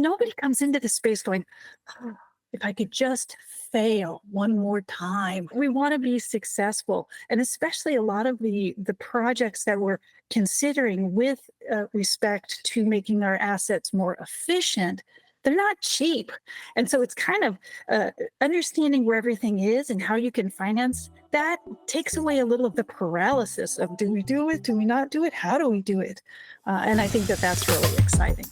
nobody comes into the space going, "Oh, if I could just fail one more time." We want to be successful. And especially a lot of the projects that we're considering with respect to making our assets more efficient, they're not cheap. And so it's kind of understanding where everything is and how you can finance that takes away a little of the paralysis of, do we do it? Do we not do it? How do we do it? And I think that that's really exciting.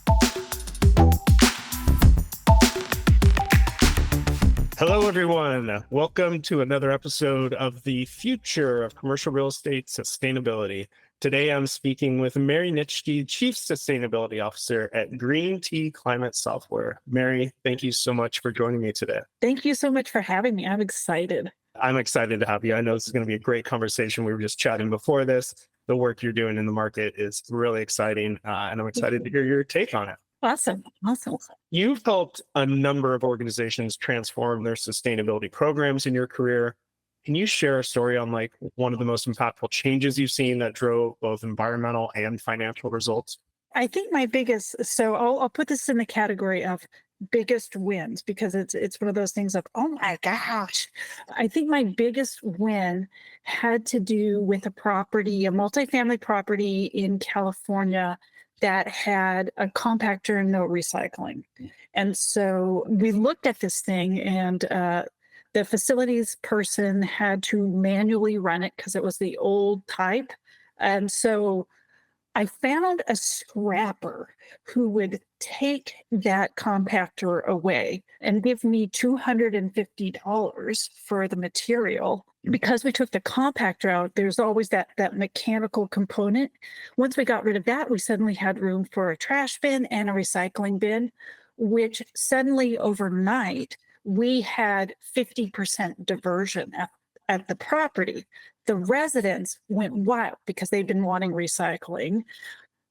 Hello, everyone. Welcome to another episode of the Future of Commercial Real Estate Sustainability. Today, I'm speaking with Mary Nitschke, Chief Sustainability Officer at GreenT Climate Software. Mary, thank you so much for joining me today. Thank you so much for having me. I'm excited. I'm excited to have you. I know this is going to be a great conversation. We were just chatting before this. The work you're doing in the market is really exciting, and I'm excited to hear your take on it. Awesome. You've helped a number of organizations transform their sustainability programs in your career. Can you share a story on one of the most impactful changes you've seen that drove both environmental and financial results? I think my biggest, so I'll put this in the category of biggest wins because it's one of those things of, oh my gosh. I think my biggest win had to do with a multifamily property in California that had a compactor and no recycling. And so we looked at this thing, and the facilities person had to manually run it because it was the old type. And so I found a scrapper who would take that compactor away and give me $250 for the material. Because we took the compactor out, there's always that mechanical component. Once we got rid of that, we suddenly had room for a trash bin and a recycling bin, which suddenly overnight, we had 50% diversion at the property. The residents went wild because they'd been wanting recycling.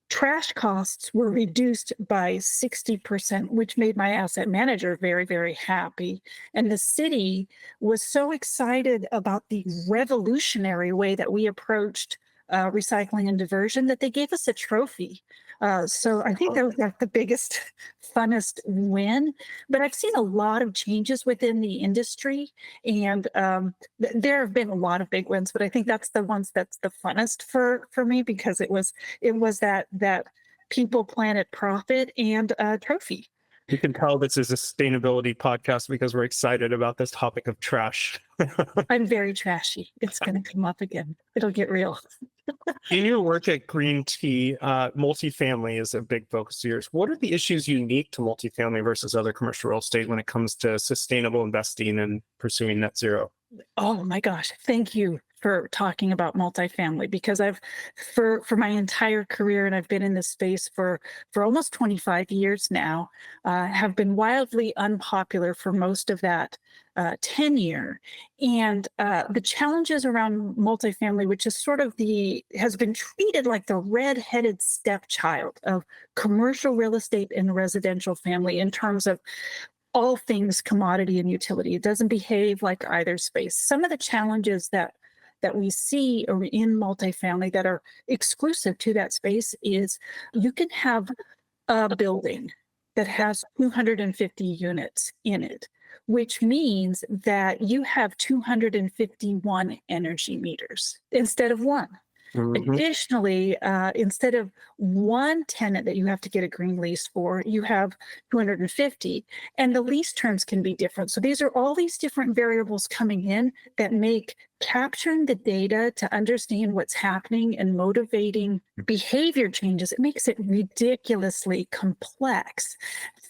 Trash costs were reduced by 60%, which made my asset manager very, very happy. And the city was so excited about the revolutionary way that we approached recycling and diversion that they gave us a trophy. So I think that was the biggest, funnest win. But I've seen a lot of changes within the industry, and there have been a lot of big wins. But I think that's the ones that's the funnest for me because it was that people, planet, profit, and trophy. You can tell this is a sustainability podcast because we're excited about this topic of trash. I'm very trashy. It's going to come up again. It'll get real. In your work at GreenT, multifamily is a big focus of yours. What are the issues unique to multifamily versus other commercial real estate when it comes to sustainable investing and pursuing net zero? Oh my gosh. Thank you for talking about multifamily because for my entire career, and I've been in this space for almost 25 years now, have been wildly unpopular for most of that tenure. And the challenges around multifamily, which is has been treated like the red-headed stepchild of commercial real estate and residential family in terms of all things commodity and utility. It doesn't behave like either space. Some of the challenges that we see in multifamily that are exclusive to that space is you can have a building that has 250 units in it, which means that you have 251 energy meters instead of one. Mm-hmm. Additionally, instead of one tenant that you have to get a green lease for, you have 250, and the lease terms can be different. So these are all these different variables coming in that make capturing the data to understand what's happening and motivating behavior changes. It makes it ridiculously complex.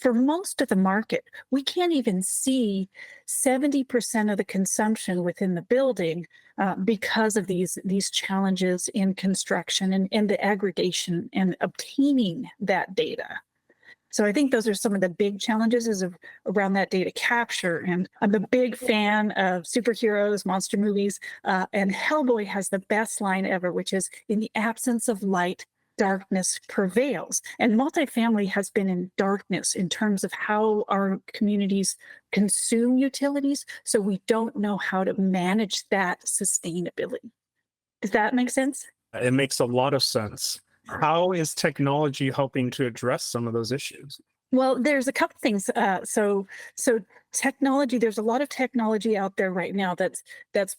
For most of the market, we can't even see 70% of the consumption within the building because of these challenges in construction and the aggregation and obtaining that data. So I think those are some of the big challenges around that data capture. And I'm a big fan of superheroes, monster movies, and Hellboy has the best line ever, which is, "In the absence of light, darkness prevails." And multifamily has been in darkness in terms of how our communities consume utilities. So we don't know how to manage that sustainability. Does that make sense? It makes a lot of sense. How is technology helping to address some of those issues? Well, there's a couple things. So technology. There's a lot of technology out there right now that's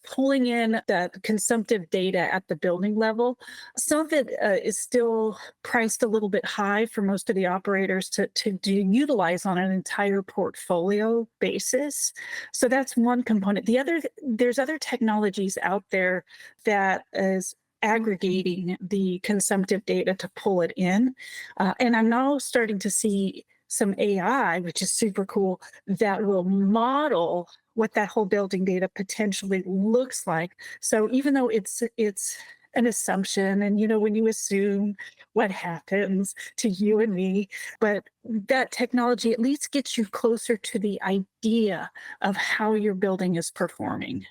pulling in that consumptive data at the building level. Some of it is still priced a little bit high for most of the operators to do utilize on an entire portfolio basis. So that's one component. The other, there's other technologies out there that is aggregating the consumptive data to pull it in. And I'm now starting to see some AI, which is super cool, that will model what that whole building data potentially looks like. So even though it's an assumption, and when you assume, what happens to you and me, but that technology at least gets you closer to the idea of how your building is performing.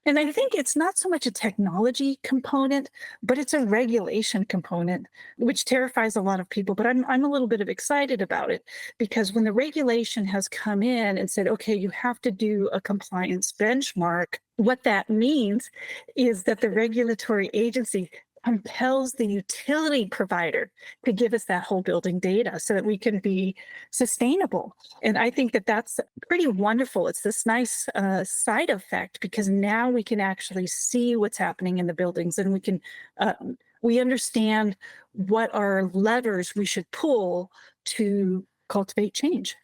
And I think it's not so much a technology component, but it's a regulation component, which terrifies a lot of people. But I'm a little bit of excited about it, because when the regulation has come in and said, okay, you have to do a compliance benchmark, what that means is that the regulatory agency compels the utility provider to give us that whole building data so that we can be sustainable. And I think that that's pretty wonderful. It's this nice side effect, because now we can actually see what's happening in the buildings, and uh, we understand what are levers we should pull to cultivate change.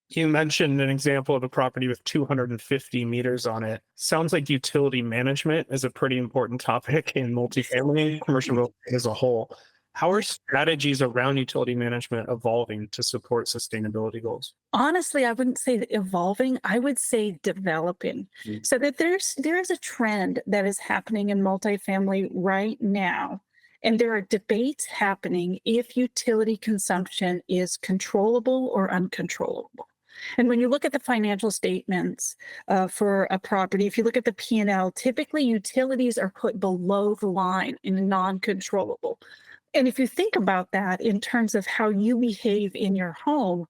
You mentioned an example of a property with 250 meters on it. Sounds like utility management is a pretty important topic in multifamily commercial real estate as a whole. How are strategies around utility management evolving to support sustainability goals? Honestly, I wouldn't say that evolving, I would say developing. So that there is a trend that is happening in multifamily right now. And there are debates happening if utility consumption is controllable or uncontrollable. And when you look at the financial statements for a property, if you look at the P&L, typically utilities are put below the line in non-controllable. And if you think about that in terms of how you behave in your home,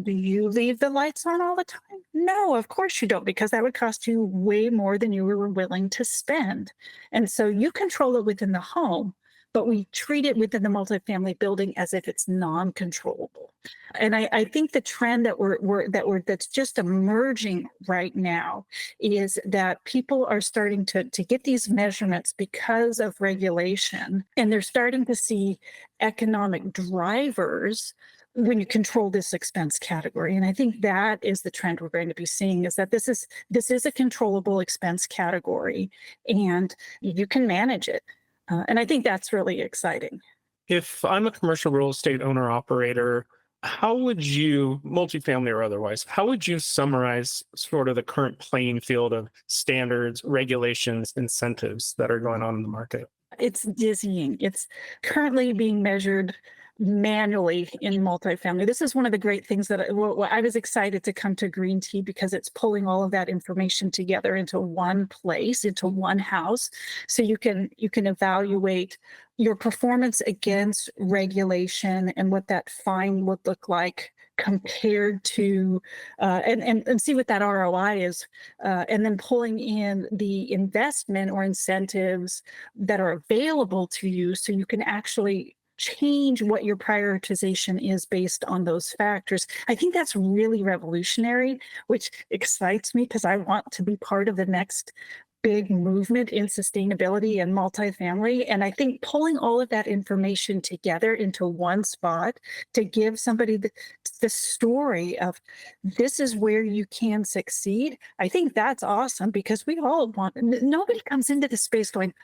do you leave the lights on all the time? No, of course you don't, because that would cost you way more than you were willing to spend. And so you control it within the home, but we treat it within the multifamily building as if it's non-controllable. And I think the trend that's just emerging right now is that people are starting to get these measurements because of regulation, and they're starting to see economic drivers when you control this expense category. And I think that is the trend we're going to be seeing, is that this is a controllable expense category, and you can manage it. And I think that's really exciting. If I'm a commercial real estate owner operator, how would you, multifamily or otherwise, how would you summarize sort of the current playing field of standards, regulations, incentives that are going on in the market? It's dizzying. It's currently being measured manually in multifamily. This is one of the great things that I was excited to come to GreenT, because it's pulling all of that information together into one place, into one house, so you can evaluate your performance against regulation and what that fine would look like compared to and see what that ROI is, and then pulling in the investment or incentives that are available to you, so you can actually change what your prioritization is based on those factors. I think that's really revolutionary, which excites me, because I want to be part of the next big movement in sustainability and multifamily. And I think pulling all of that information together into one spot to give somebody the story of, this is where you can succeed. I think that's awesome, because we all want, nobody comes into the space going,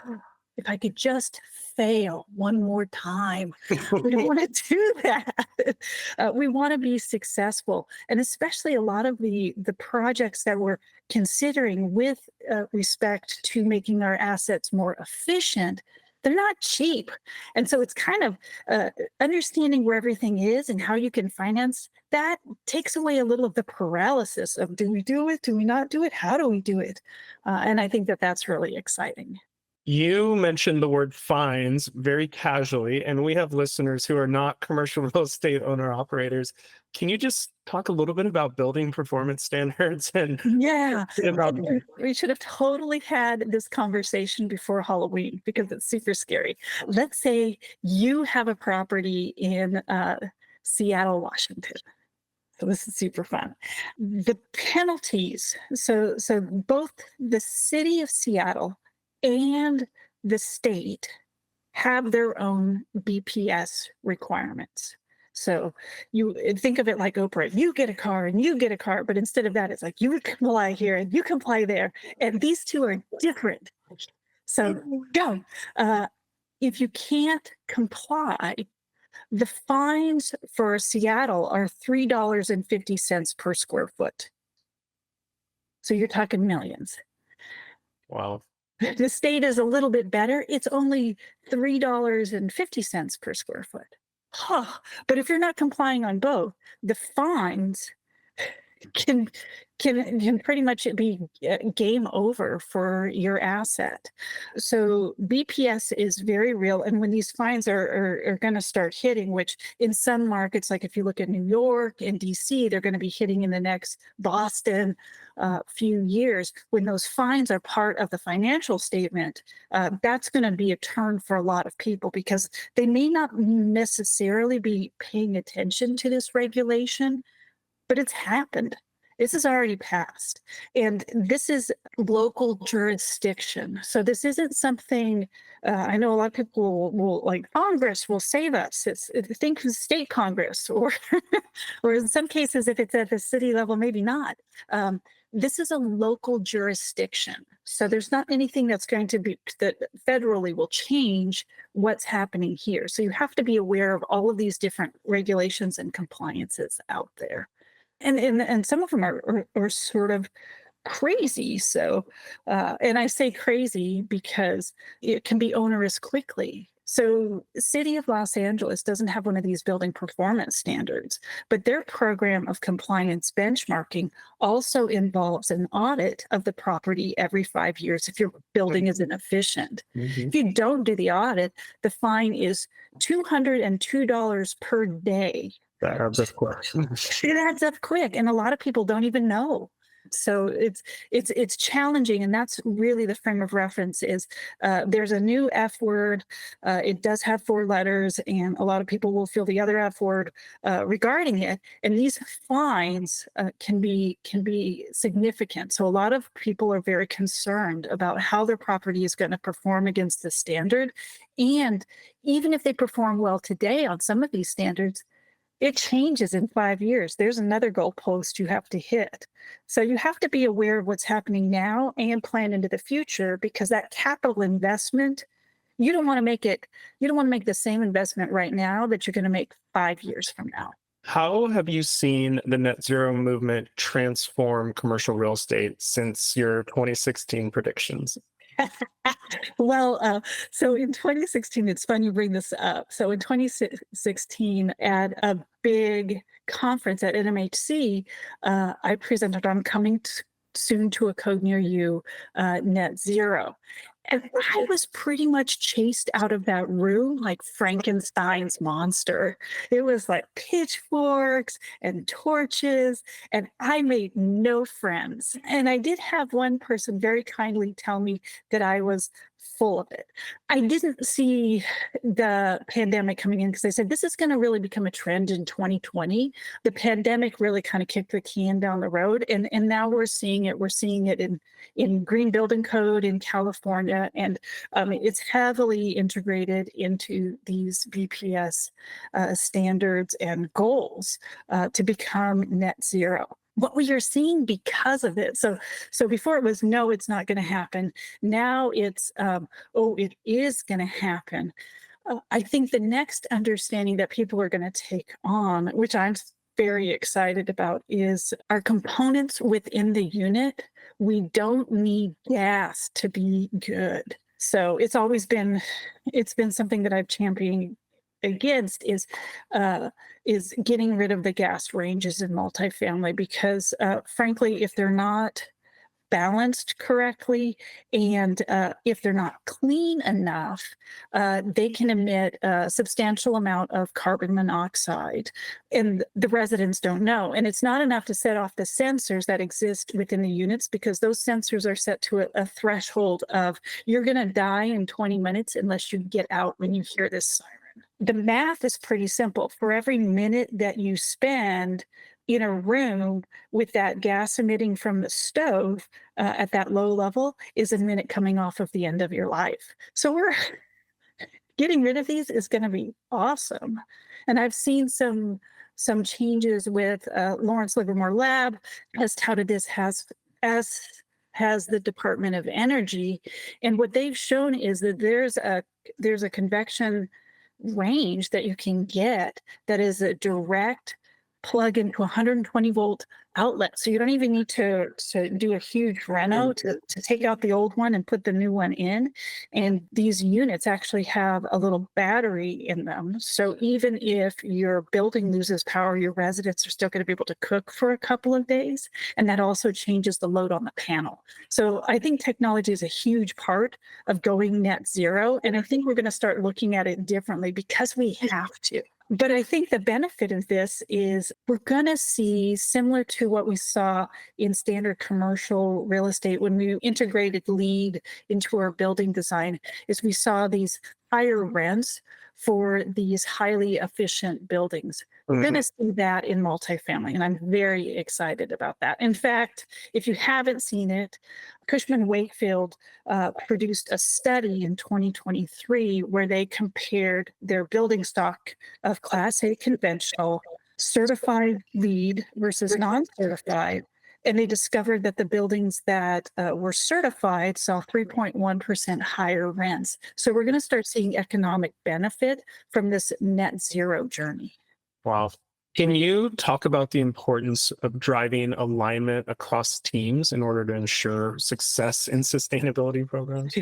"Oh, if I could just fail one more time." We don't want to do that. We want to be successful. And especially a lot of the projects that we're considering with respect to making our assets more efficient, they're not cheap. And so it's kind of understanding where everything is and how you can finance that takes away a little of the paralysis of, do we do it? Do we not do it? How do we do it? And I think that that's really exciting. You mentioned the word fines very casually, and we have listeners who are not commercial real estate owner operators. Can you just talk a little bit about building performance standards and Yeah, about we should have totally had this conversation before Halloween, because it's super scary. Let's say you have a property in Seattle, Washington. So this is super fun. The penalties. So both the city of Seattle and the state have their own BPS requirements. So you think of it like Oprah, you get a car and you get a car, but instead of that, it's like you comply here and you comply there. And these two are different. So go. Uh, if you can't comply, the fines for Seattle are $3.50 per square foot. So you're talking millions. Wow. The state is a little bit better. It's only $3.50 per square foot. Huh. But if you're not complying on both, the fines can can pretty much be game over for your asset. So BPS is very real, and when these fines are going to start hitting, which in some markets, like if you look at New York and DC, they're going to be hitting in the next Boston few years. When those fines are part of the financial statement, that's going to be a turn for a lot of people because they may not necessarily be paying attention to this regulation, but it's happened. This has already passed. And this is local jurisdiction. So this isn't something, I know a lot of people will like, Congress will save us. Think of state Congress, or, or in some cases, if it's at the city level, maybe not. This is a local jurisdiction. So there's not anything that's going to be, that federally will change what's happening here. So you have to be aware of all of these different regulations and compliances out there. And some of them are sort of crazy. So, and I say crazy because it can be onerous quickly. So, the city of Los Angeles doesn't have one of these building performance standards, but their program of compliance benchmarking also involves an audit of the property every 5 years if your building is inefficient. If you don't do the audit, the fine is $202 per day. That adds up quick. It adds up quick, and a lot of people don't even know. So it's challenging, and that's really the frame of reference. Is there's a new F word. It does have 4 letters, and a lot of people will feel the other F word regarding it. And these fines can be significant. So a lot of people are very concerned about how their property is going to perform against the standard, and even if they perform well today on some of these standards, it changes in 5 years. There's another goalpost you have to hit. So you have to be aware of what's happening now and plan into the future, because that capital investment, you don't want to make the same investment right now that you're going to make 5 years from now. How have you seen the net zero movement transform commercial real estate since your 2016 predictions? Well, so in 2016, it's fun you bring this up. So in 2016, at a big conference at NMHC, I presented on coming soon to a code near you, net zero. And I was pretty much chased out of that room like Frankenstein's monster. It was like pitchforks and torches, and I made no friends. And I did have one person very kindly tell me that I was full of it. I didn't see the pandemic coming in because I said this is going to really become a trend in 2020. The pandemic really kind of kicked the can down the road, and now we're seeing it. We're seeing it in Green Building Code in California, and it's heavily integrated into these BPS standards and goals to become net zero. What we are seeing because of it. So before it was, no, it's not going to happen. Now it's, oh, it is going to happen. I think the next understanding that people are going to take on, which I'm very excited about, is our components within the unit. We don't need gas to be good. So it's been something that I've championed against, is getting rid of the gas ranges in multifamily, because frankly, if they're not balanced correctly, and if they're not clean enough, they can emit a substantial amount of carbon monoxide, and the residents don't know. And it's not enough to set off the sensors that exist within the units, because those sensors are set to a threshold of, you're going to die in 20 minutes unless you get out when you hear this siren. the math is pretty simple. For every minute that you spend in a room with that gas emitting from the stove at that low level is a minute coming off of the end of your life. So we're getting rid of these is going to be awesome. And I've seen some changes with Lawrence Livermore Lab has touted this as has the Department of Energy, and what they've shown is that there's a convection range that you can get that is a direct plug into 120 volt outlet. So you don't even need to do a huge reno to take out the old one and put the new one in. And these units actually have a little battery in them. So even if your building loses power, your residents are still going to be able to cook for a couple of days. And that also changes the load on the panel. So I think technology is a huge part of going net zero. And I think we're going to start looking at it differently because we have to. But I think the benefit of this is we're going to see, similar to what we saw in standard commercial real estate when we integrated LEED into our building design, is we saw these higher rents for these highly efficient buildings. We're going to see that in multifamily, and I'm very excited about that. In fact, if you haven't seen it, Cushman Wakefield produced a study in 2023 where they compared their building stock of Class A conventional, certified LEED versus non-certified. And they discovered that the buildings that were certified saw 3.1% higher rents. So we're going to start seeing economic benefit from this net zero journey. Wow. Can you talk about the importance of driving alignment across teams in order to ensure success in sustainability programs?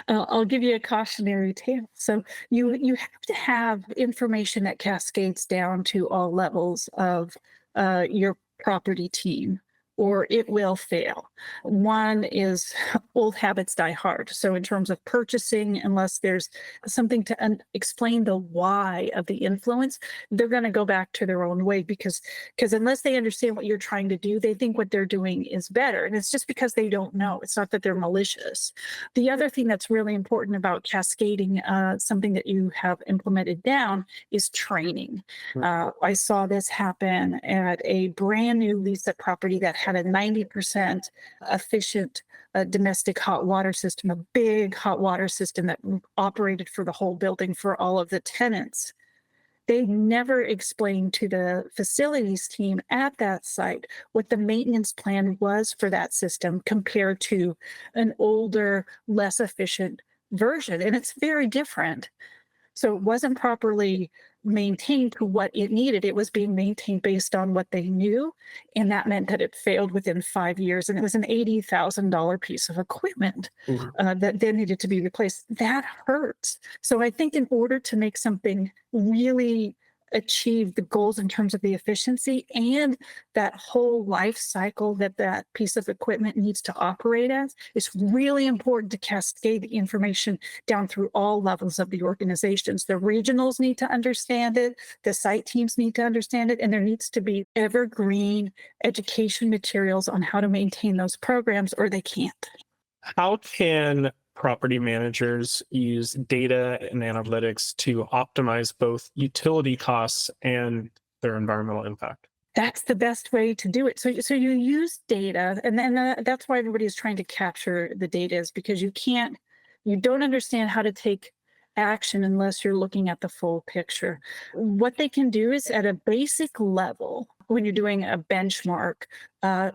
I'll give you a cautionary tale. So you have to have information that cascades down to all levels of your property team, or it will fail. One is old habits die hard. So in terms of purchasing, unless there's something to explain the why of the influence, they're going to go back to their own way because unless they understand what you're trying to do, they think what they're doing is better. And it's just because they don't know. It's not that they're malicious. The other thing that's really important about cascading something that you have implemented down is training. I saw this happen at a brand new lease-up property that had a 90% efficient domestic hot water system, a big hot water system that operated for the whole building for all of the tenants. They never explained to the facilities team at that site what the maintenance plan was for that system compared to an older, less efficient version. And it's very different. So it wasn't properly maintained to what it needed. It was being maintained based on what they knew. And that meant that it failed within 5 years. And it was an $80,000 piece of equipment that then needed to be replaced. That hurts. So I think in order to make something really achieve the goals in terms of the efficiency and that whole life cycle that that piece of equipment needs to operate as, it's really important to cascade the information down through all levels of the organizations. The regionals need to understand it, the site teams need to understand it, and there needs to be evergreen education materials on how to maintain those programs, or they can't. How can property managers use data and analytics to optimize both utility costs and their environmental impact? That's the best way to do it. So you use data, and then that's why everybody is trying to capture the data, is because you don't understand how to take action unless you're looking at the full picture. What they can do is at a basic level, when you're doing a benchmark,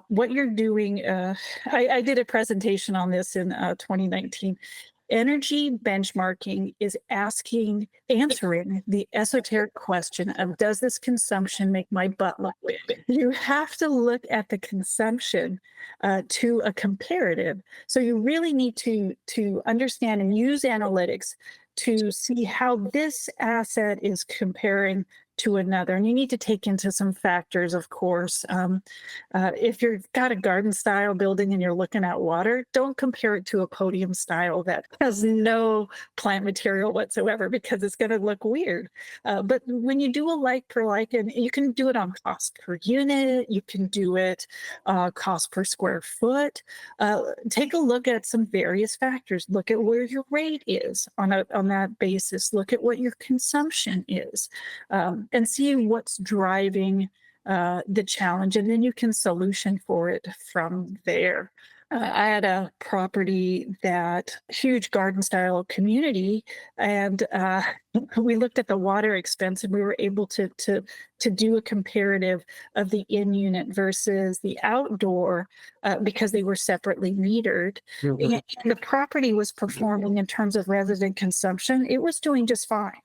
what you're doing, I did a presentation on this in 2019. Energy benchmarking is answering the esoteric question of, does this consumption make my butt look big? You have to look at the consumption to a comparative. So you really need to understand and use analytics to see how this asset is comparing to another. And you need to take into some factors, of course. If you've got a garden style building and you're looking at water, don't compare it to a podium style that has no plant material whatsoever, because it's going to look weird. But when you do a like for like, and you can do it on cost per unit, you can do it cost per square foot. Take a look at some various factors. Look at where your rate is on that basis. Look at what your consumption is, and see what's driving the challenge, and then you can solution for it from there. I had a property that huge garden style community, and we looked at the water expense, and we were able to do a comparative of the in unit versus the outdoor, because they were separately metered. Mhm. And the property was performing in terms of resident consumption. It was doing just fine,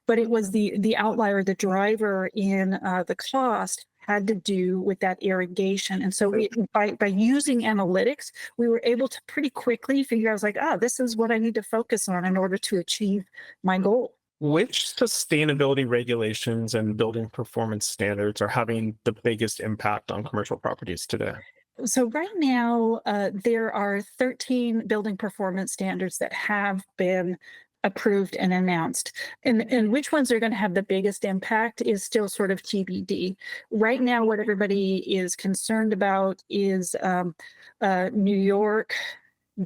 but it was the outlier, the driver in the cost had to do with that irrigation. And so by using analytics, we were able to pretty quickly figure out, I was like, this is what I need to focus on in order to achieve my goal. Which sustainability regulations and building performance standards are having the biggest impact on commercial properties today? So right now, there are 13 building performance standards that have been approved and announced. And which ones are going to have the biggest impact is still sort of TBD. Right now, what everybody is concerned about is New York,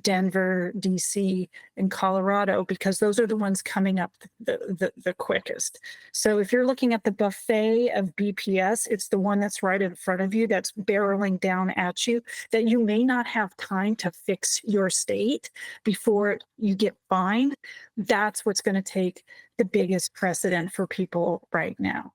Denver, DC, and Colorado, because those are the ones coming up the quickest. So if you're looking at the buffet of BPS, it's the one that's right in front of you, that's barreling down at you, that you may not have time to fix your state before you get fined. That's what's going to take the biggest precedent for people right now.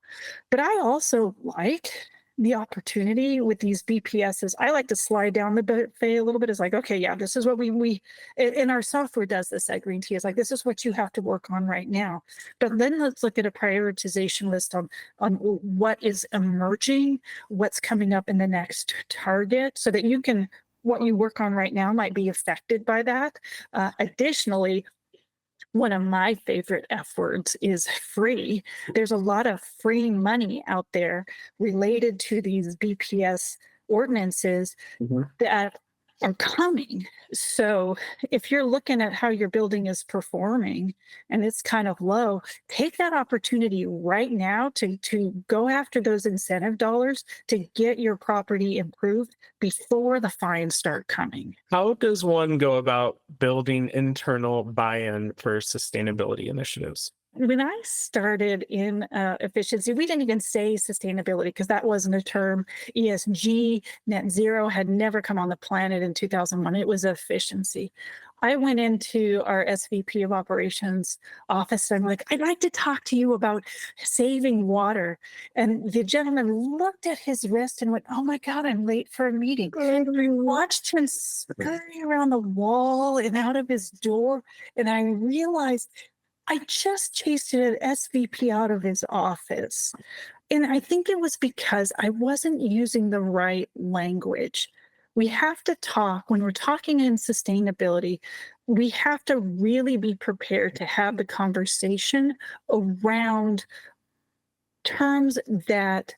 But I also like the opportunity with these BPSs. I like to slide down the buffet a little bit. It's like, okay, yeah, this is what we and our software does this at GreenT. It's like, this is what you have to work on right now. But then let's look at a prioritization list on what is emerging, what's coming up in the next target, so that you can, what you work on right now might be affected by that. Additionally, one of my favorite F words is free. There's a lot of free money out there related to these BPS ordinances Mhm. that are coming. So if you're looking at how your building is performing and it's kind of low, take that opportunity right now to go after those incentive dollars to get your property improved before the fines start coming. How does one go about building internal buy-in for sustainability initiatives? When I started in efficiency, we didn't even say sustainability because that wasn't a term. ESG, net zero had never come on the planet in 2001. It was efficiency. I went into our SVP of operations office and I'm like, I'd like to talk to you about saving water. And the gentleman looked at his wrist and went, oh my God, I'm late for a meeting. And we watched him scurry around the wall and out of his door. And I realized I just chased an SVP out of his office. And I think it was because I wasn't using the right language. We have to talk, when we're talking in sustainability, we have to really be prepared to have the conversation around terms that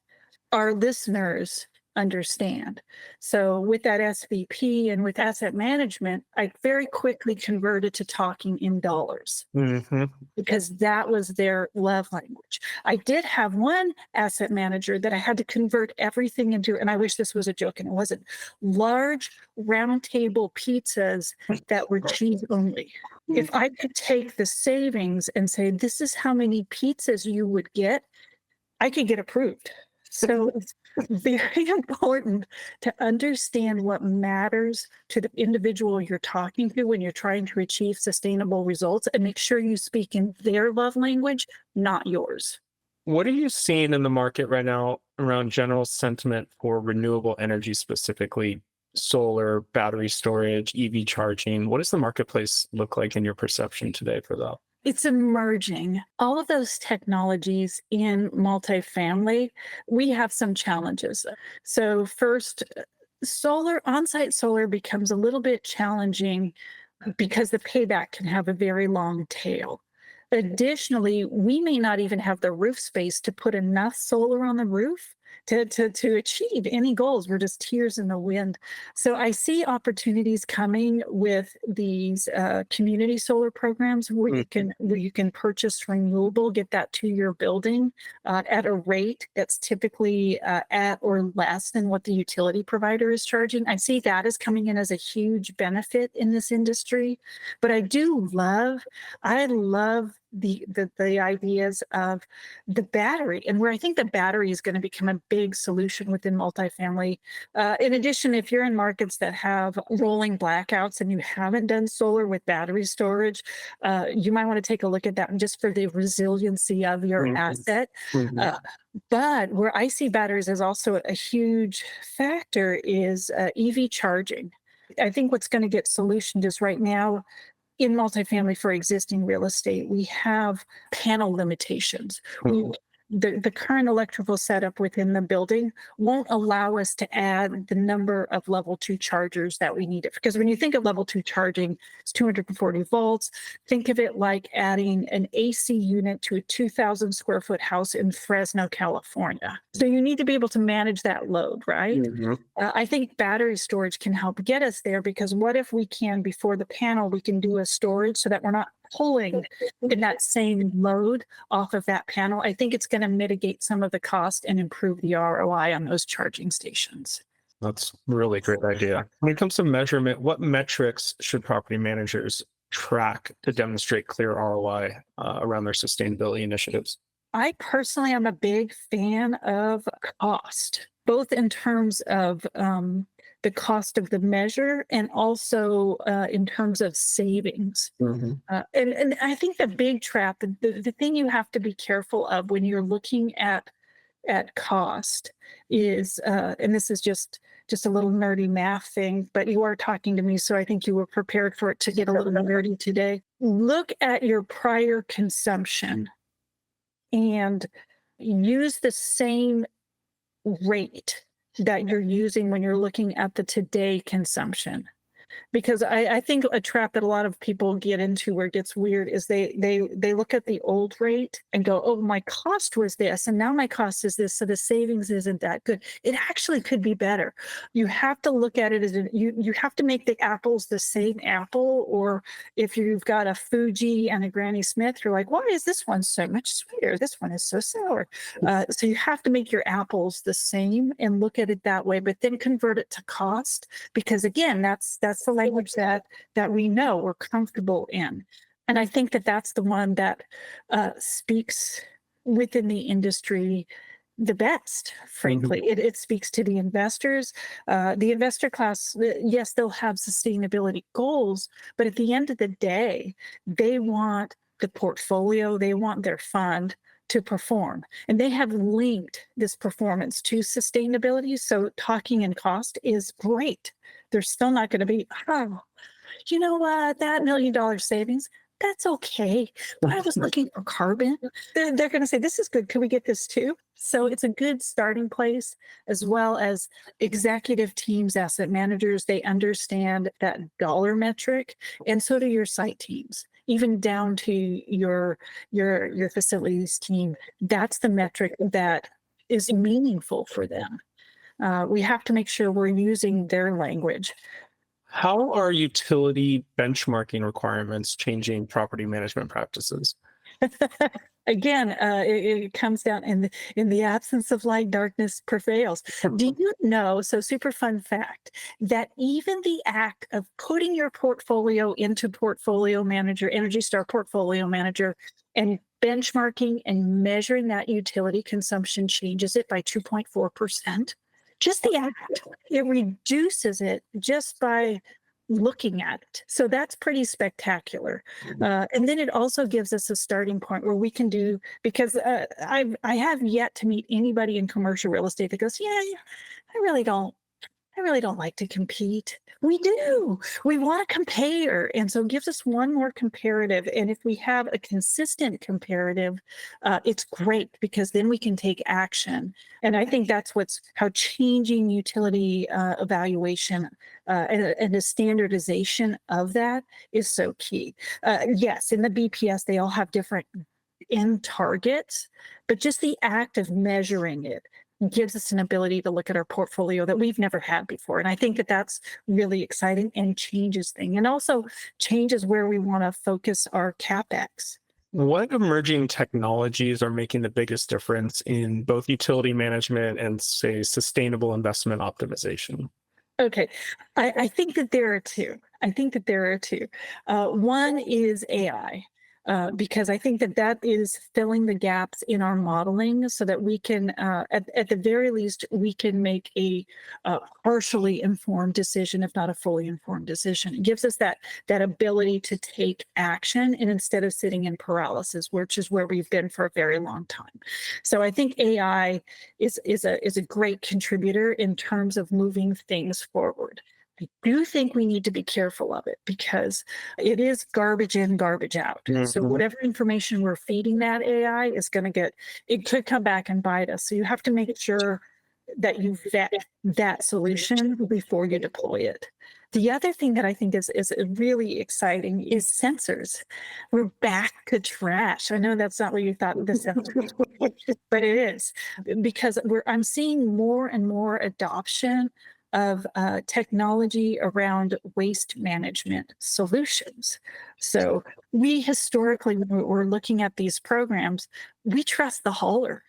our listeners understand. So with that SVP and with asset management, I very quickly converted to talking in dollars Mhm. because that was their love language. I did have one asset manager that I had to convert everything into, and I wish this was a joke and it wasn't, large round table pizzas that were cheese only. If I could take the savings and say, this is how many pizzas you would get, I could get approved. So it's very important to understand what matters to the individual you're talking to when you're trying to achieve sustainable results, and make sure you speak in their love language, not yours. What are you seeing in the market right now around general sentiment for renewable energy, specifically solar, battery storage, EV charging? What does the marketplace look like in your perception today for that? It's emerging. All of those technologies in multifamily, we have some challenges. So first, solar, on-site solar becomes a little bit challenging because the payback can have a very long tail. Additionally, we may not even have the roof space to put enough solar on the roof to achieve any goals. We're just tears in the wind. So I see opportunities coming with these community solar programs where you can purchase renewable, get that to your building at a rate that's typically at or less than what the utility provider is charging. I see that as coming in as a huge benefit in this industry. But I love the ideas of the battery, and where I think the battery is going to become a big solution within multifamily. In addition, if you're in markets that have rolling blackouts and you haven't done solar with battery storage, you might want to take a look at that, and just for the resiliency of your asset. Mhm. Uh, but where I see batteries as also a huge factor is EV charging. I think what's going to get solutioned is right now in multifamily for existing real estate, we have panel limitations. Mhm. The current electrical setup within the building won't allow us to add the number of level 2 chargers that we need. Because when you think of level 2 charging, it's 240 volts. Think of it like adding an AC unit to a 2,000 square foot house in Fresno, California. So you need to be able to manage that load, right? Mhm. I think battery storage can help get us there, because what if we can, before the panel, we can do a storage so that we're not pulling in that same load off of that panel? I think it's going to mitigate some of the cost and improve the ROI on those charging stations. That's a really great idea. When it comes to measurement, what metrics should property managers track to demonstrate clear ROI around their sustainability initiatives? I personally am a big fan of cost, both in terms of the cost of the measure and also in terms of savings. Mhm. And I think the big trap, the thing you have to be careful of when you're looking at cost is, and this is just a little nerdy math thing, but you are talking to me, so I think you were prepared for it to get a little nerdy today. Look at your prior consumption and use the same rate that you're using when you're looking at the today consumption. Because I think a trap that a lot of people get into where it gets weird is they look at the old rate and go, oh, my cost was this, and now my cost is this, so the savings isn't that good. It actually could be better. You have to look at it as you have to make the apples the same apple. Or if you've got a Fuji and a Granny Smith, you're like, why is this one so much sweeter? This one is so sour. So you have to make your apples the same and look at it that way, but then convert it to cost, because again, that's the language that we know, we're comfortable in. And I think that that's the one that speaks within the industry the best, frankly. It speaks to the investors. The investor class, yes, they'll have sustainability goals, but at the end of the day, they want the portfolio, they want their fund to perform. And they have linked this performance to sustainability. So talking in cost is great. They're still not going to be, oh, you know what, that $1 million savings, that's okay. But I was looking for carbon. They're going to say, this is good. Can we get this too? So it's a good starting place, as well as executive teams, asset managers. They understand that dollar metric, and so do your site teams, even down to your facilities team. That's the metric that is meaningful for them. We have to make sure we're using their language. How are utility benchmarking requirements changing property management practices? Again, it comes down in the absence of light, darkness prevails. Do you know? So, super fun fact, that even the act of putting your portfolio into Portfolio Manager, Energy Star Portfolio Manager, and benchmarking and measuring that utility consumption changes it by 2.4%. Just the act, it reduces it just by looking at it. So that's pretty spectacular. And then it also gives us a starting point where we can do, because I have yet to meet anybody in commercial real estate that goes, yeah, I really don't I really don't like to compete. We do. We want to compare. And so it gives us one more comparative. And if we have a consistent comparative, it's great because then we can take action. And I think that's how changing utility evaluation and the standardization of that is so key. Yes, in the BPS, they all have different end targets, but just the act of measuring it gives us an ability to look at our portfolio that we've never had before. And I think that that's really exciting and changes things and also changes where we want to focus our CapEx. What emerging technologies are making the biggest difference in both utility management and, say, sustainable investment optimization? Okay, I think that there are two. I think that there are two. One is AI. Because I think that that is filling the gaps in our modeling so that we can, at the very least, we can make a partially informed decision, if not a fully informed decision. It gives us that ability to take action and instead of sitting in paralysis, which is where we've been for a very long time. So I think AI is a great contributor in terms of moving things forward. I do think we need to be careful of it because it is garbage in, garbage out. So Mhm. whatever information we're feeding that AI is going to it could come back and bite us. So you have to make sure that you vet that solution before you deploy it. The other thing that I think is really exciting is sensors. We're back to trash. I know that's not what you thought the sensors were, but it is because I'm seeing more and more adoption of technology around waste management solutions. So we historically, when we're looking at these programs, we trust the hauler,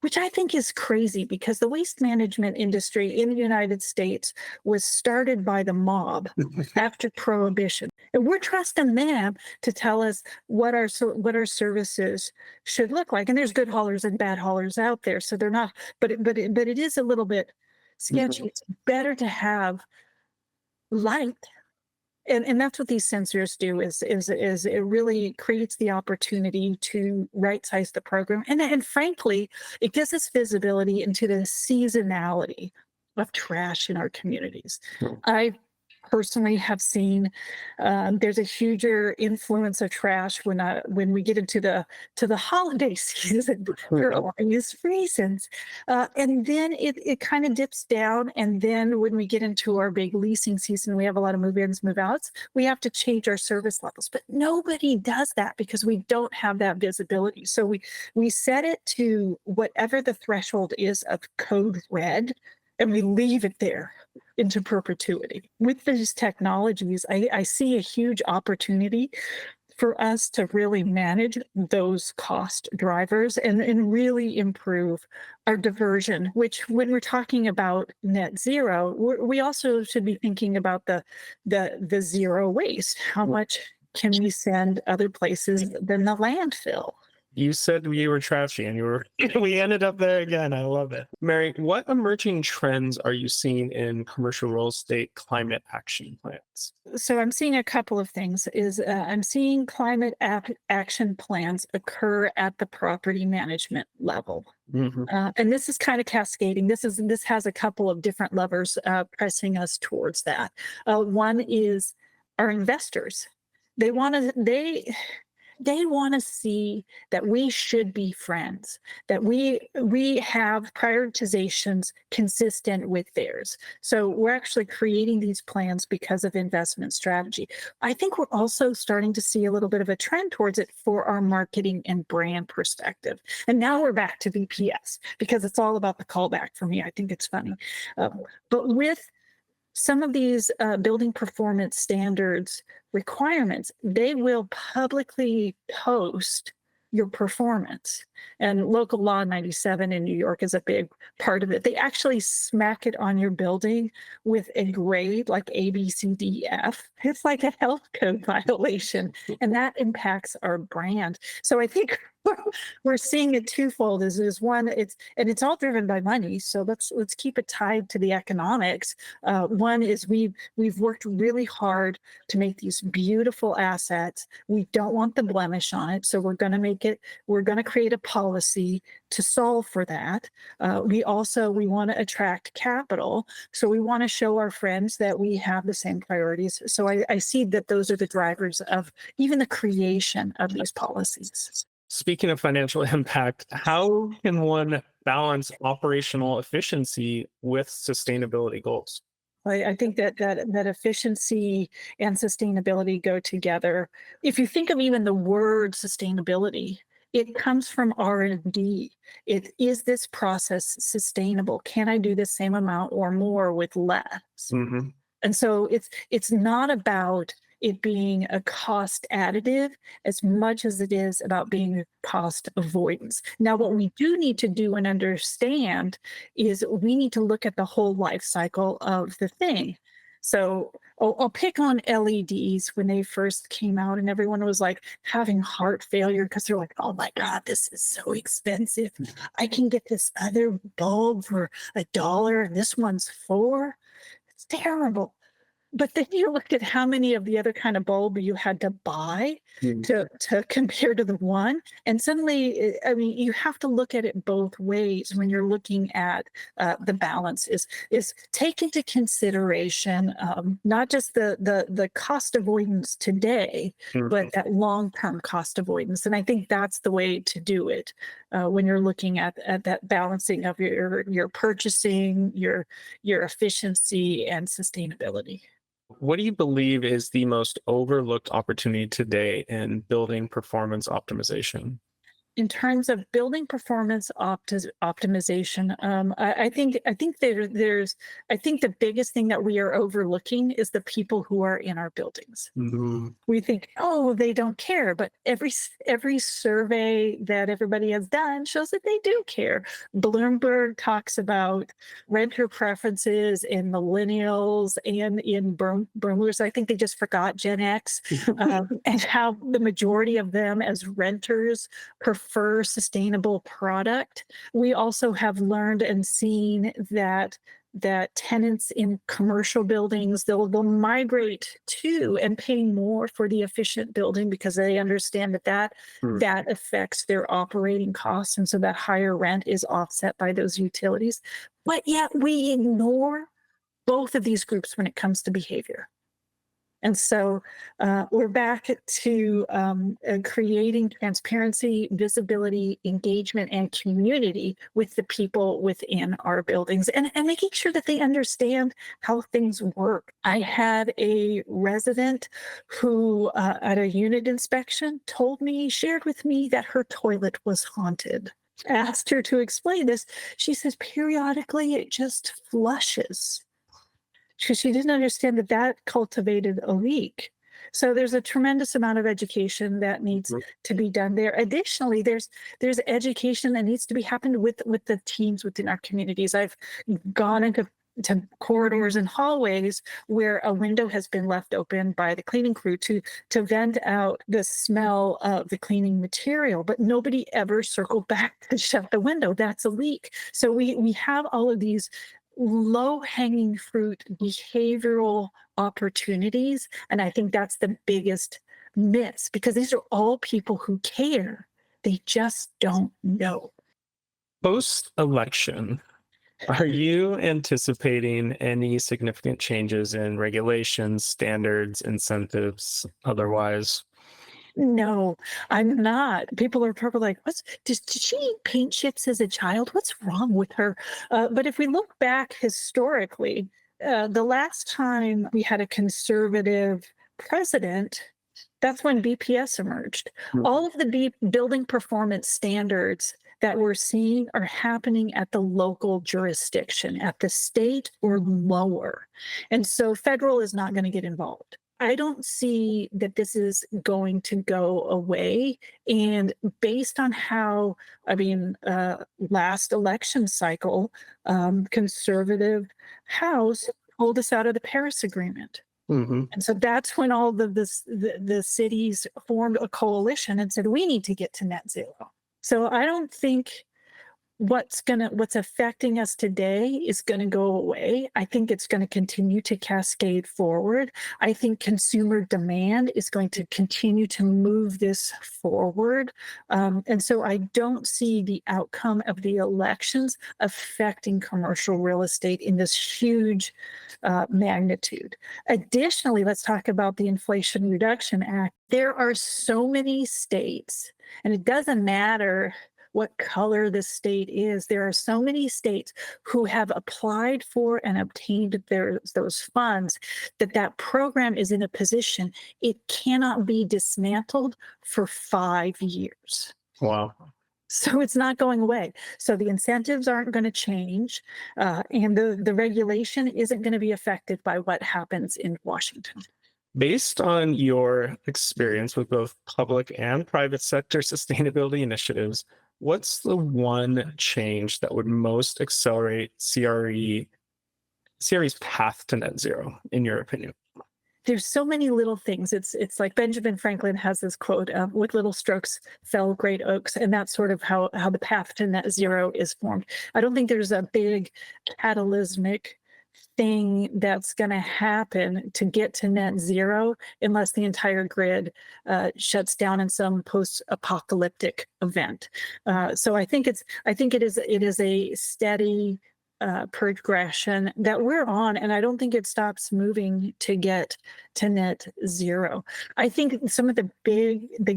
which I think is crazy because the waste management industry in the United States was started by the mob after Prohibition. And we're trusting them to tell us what our services should look like. And there's good haulers and bad haulers out there. So they're not, but it is a little bit sketchy. It's better to have light. And that's what these sensors do is it really creates the opportunity to right size the program. And frankly, it gives us visibility into the seasonality of trash in our communities. Hmm. I personally have seen there's a huger influence of trash when we get into the holiday season for obvious reasons, and then it kind of dips down, and then when we get into our big leasing season, we have a lot of move-ins, move-outs. We have to change our service levels, but nobody does that because we don't have that visibility. So we set it to whatever the threshold is of code red, and we leave it there into perpetuity. With these technologies, I see a huge opportunity for us to really manage those cost drivers and really improve our diversion, which when we're talking about net zero, we also should be thinking about the zero waste. How much can we send other places than the landfill? You said we were trashy and we ended up there again. I love it. Mary, what emerging trends are you seeing in commercial real estate climate action plans? So I'm seeing a couple of things. I'm seeing action plans occur at the property management level, Mhm. and this is kind of cascading. This has a couple of different levers pressing us towards that. One is our investors. They want to they want to see that we should be friends, that we have prioritizations consistent with theirs. So we're actually creating these plans because of investment strategy. I think we're also starting to see a little bit of a trend towards it for our marketing and brand perspective. And now we're back to BPS because it's all about the callback for me. I think it's funny. But with some of these building performance standards requirements, they will publicly post your performance. And local law 97 in New York is a big part of it. They actually smack it on your building with a grade like A, B, C, D, F. It's like a health code violation, and that impacts our brand. So I think we're seeing it twofold. Is one, it's all driven by money. So let's keep it tied to the economics. One is we've worked really hard to make these beautiful assets. We don't want the blemish on it, so we're going to create a policy to solve for that. We want to attract capital. So we want to show our friends that we have the same priorities. So I see that those are the drivers of even the creation of these policies. Speaking of financial impact, how can one balance operational efficiency with sustainability goals? I think that efficiency and sustainability go together. If you think of even the word sustainability, it comes from R&D. It is this process sustainable? Can I do the same amount or more with less? Hmm. And so it's not about it being a cost additive as much as it is about being cost avoidance. Now, what we do need to do and understand is we need to look at the whole life cycle of the thing. So I'll pick on LEDs when they first came out, and everyone was like having heart failure because they're like, oh my God, this is so expensive. I can get this other bulb for $1 and this one's $4. It's terrible. But then you looked at how many of the other kind of bulb you had to buy to compare to the one, and suddenly, I mean, you have to look at it both ways when you're looking at the balance. Is take into consideration not just the cost avoidance today, but that long term cost avoidance. And I think that's the way to do it when you're looking at that balancing of your purchasing, your efficiency, and sustainability. What do you believe is the most overlooked opportunity today in building performance optimization? In terms of building performance optimization, I think the biggest thing that we are overlooking is the people who are in our buildings. Mhm. We think, oh, they don't care, but every survey that everybody has done shows that they do care. Bloomberg talks about renter preferences in millennials and in boomers. I think they just forgot Gen X, and how the majority of them as renters prefer sustainable product. We also have learned and seen that tenants in commercial buildings, they'll migrate to and pay more for the efficient building because they understand that affects their operating costs, and so that higher rent is offset by those utilities. But yet we ignore both of these groups when it comes to behavior. And so we're back to creating transparency, visibility, engagement, and community with the people within our buildings, and making sure that they understand how things work. I had a resident who, at a unit inspection, shared with me that her toilet was haunted. Asked her to explain this. She says periodically it just flushes, because she didn't understand that cultivated a leak. So there's a tremendous amount of education that needs to be done there. Additionally, there's education that needs to be happened with the teams within our communities. I've gone into corridors and hallways where a window has been left open by the cleaning crew to vent out the smell of the cleaning material, but nobody ever circled back to shut the window. That's a leak. So we have all of these low-hanging fruit behavioral opportunities, and I think that's the biggest miss, because these are all people who care. They just don't know. Post-election, are you anticipating any significant changes in regulations, standards, incentives, otherwise? No, I'm not. People are probably like, did she eat paint chips as a child? What's wrong with her? But if we look back historically, the last time we had a conservative president, that's when BPS emerged. All of the building performance standards that we're seeing are happening at the local jurisdiction, at the state or lower. And so federal is not going to get involved. I don't see that this is going to go away. And based on how, last election cycle, conservative House pulled us out of the Paris Agreement. Hmm. And so that's when all the cities formed a coalition and said, we need to get to net zero. So I don't think what's affecting us today is gonna go away. I think it's gonna continue to cascade forward. I think consumer demand is going to continue to move this forward. And so I don't see the outcome of the elections affecting commercial real estate in this huge magnitude. Additionally, let's talk about the Inflation Reduction Act. There are so many states, and it doesn't matter what color the state is. There are so many states who have applied for and obtained those funds that program is in a position it cannot be dismantled for 5 years. Wow. So it's not going away. So the incentives aren't going to change, and the regulation isn't going to be affected by what happens in Washington. Based on your experience with both public and private sector sustainability initiatives, what's the one change that would most accelerate CRE's path to net zero, in your opinion? There's so many little things. It's like Benjamin Franklin has this quote, "With little strokes fell great oaks," and that's sort of how the path to net zero is formed. I don't think there's a big catalytic thing that's going to happen to get to net zero unless the entire grid shuts down in some post-apocalyptic event. So I think it is a steady progression that we're on, and I don't think it stops moving to get to net zero. I think some of the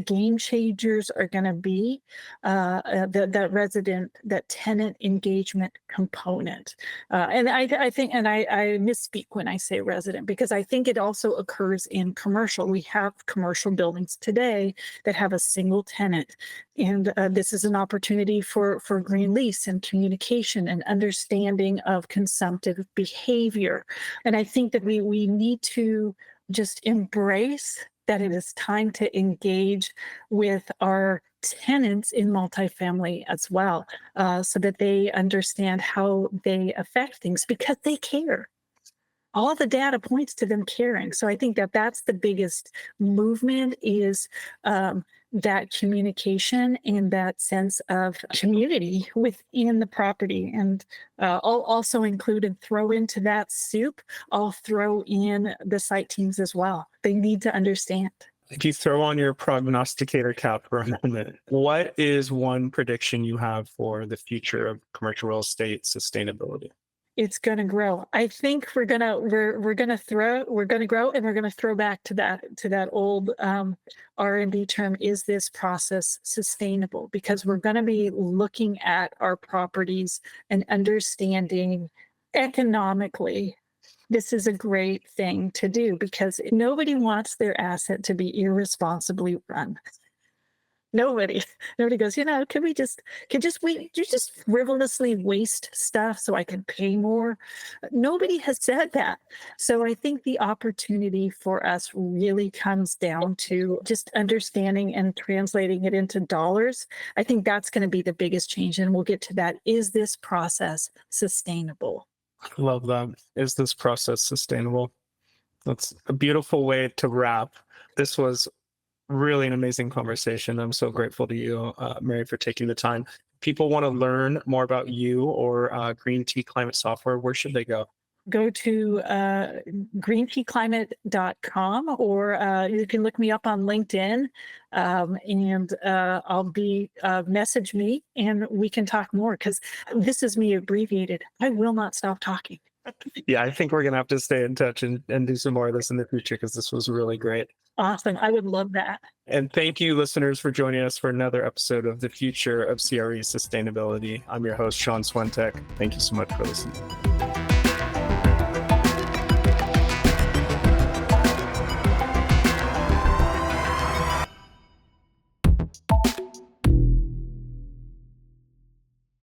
game changers are going to be that tenant engagement component, and I think, and I misspeak when I say resident, because I think it also occurs in commercial. We have commercial buildings today that have a single tenant, and this is an opportunity for green lease and communication and understanding of consumptive behavior. And I think that we need to just embrace that it is time to engage with our tenants in multifamily as well, so that they understand how they affect things, because they care. All the data points to them caring. So I think that that's the biggest movement, is that communication and that sense of community within the property. And I'll also include and throw into that soup, I'll throw in the site teams as well. They need to understand. If you throw on your prognosticator cap for a moment, what is one prediction you have for the future of commercial real estate sustainability? It's going to grow. I think we're going to grow, and we're going to throw back to that old R&D term, is this process sustainable? Because we're going to be looking at our properties and understanding economically this is a great thing to do, because nobody wants their asset to be irresponsibly run. Nobody goes, can we just frivolously waste stuff so I can pay more? Nobody has said that. So I think the opportunity for us really comes down to just understanding and translating it into dollars. I think that's going to be the biggest change. And we'll get to that. Is this process sustainable? I love that. Is this process sustainable? That's a beautiful way to wrap. This was really an amazing conversation. I'm so grateful to you, Mary, for taking the time. People want to learn more about you or GreenT Climate Software. Where should they go? Go to greentclimate.com, or you can look me up on LinkedIn, and I'll be message me and we can talk more, because this is me abbreviated. I will not stop talking. Yeah, I think we're going to have to stay in touch and do some more of this in the future, because this was really great. Awesome. I would love that. And thank you, listeners, for joining us for another episode of the Future of CRE Sustainability. I'm your host, Sean Swentek. Thank you so much for listening.